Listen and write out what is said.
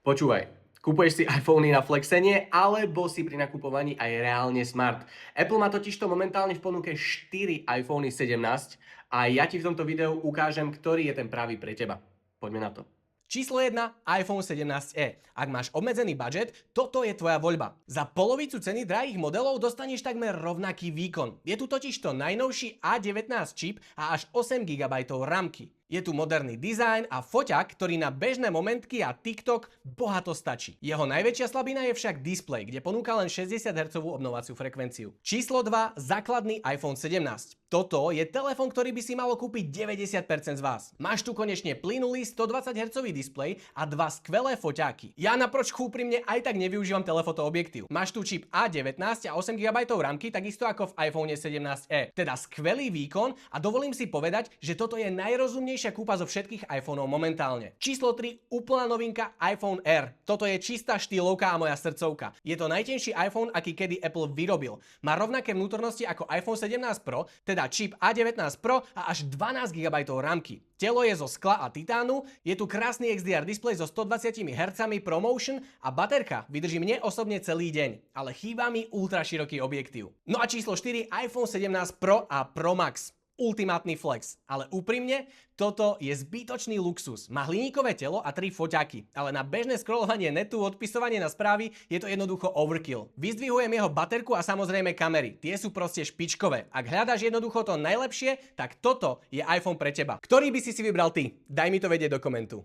Počúvaj, kupuješ si iPhony na flexenie, alebo si pri nakupovaní aj reálne smart. Apple má totižto momentálne v ponuke 4 iPhony 17 a ja ti v tomto videu ukážem, ktorý je ten pravý pre teba. Poďme na to. Číslo 1. iPhone 17e. Ak máš obmedzený budget, toto je tvoja voľba. Za polovicu ceny drahých modelov dostaneš takmer rovnaký výkon. Je tu totižto najnovší A19 čip a až 8 GB ramky. Je tu moderný dizajn a foťak, ktorý na bežné momentky a TikTok bohato stačí. Jeho najväčšia slabina je však displej, kde ponúka len 60 Hz obnovaciu frekvenciu. Číslo 2. Základný iPhone 17. Toto je telefón, ktorý by si malo kúpiť 90% z vás. Máš tu konečne plynulý 120 Hz displej a dva skvelé foťáky. Ja naproč úprimne aj tak nevyužívam telefoto objektív. Máš tu čip A19 a 8 GB ramky, takisto ako v iPhone 17e. Teda skvelý výkon a dovolím si povedať, že toto je najrozumnejšia kúpa zo všetkých iPhoneov momentálne. Číslo 3. Úplná novinka iPhone R. Toto je čistá štýlovka a moja srdcovka. Je to najtenší iPhone, aký kedy Apple vyrobil. Má rovnaké vnútornosti ako iPhone 17 Pro, teda čip A19 Pro a až 12 GB ramky. Telo je zo skla a titánu, je tu krásny XDR displej so 120 Hz ProMotion a baterka vydrží mne osobne celý deň, ale chýba mi ultra široký objektív. No a číslo 4. iPhone 17 Pro a Pro Max. Ultimátny flex. Ale úprimne, toto je zbytočný luxus. Má hliníkové telo a 3 foťaky, ale na bežné scrollovanie netu, odpisovanie na správy je to jednoducho overkill. Vyzdvihujem jeho baterku a samozrejme kamery. Tie sú proste špičkové. Ak hľadáš jednoducho to najlepšie, tak toto je iPhone pre teba. Ktorý by si vybral ty? Daj mi to vedieť do komentu.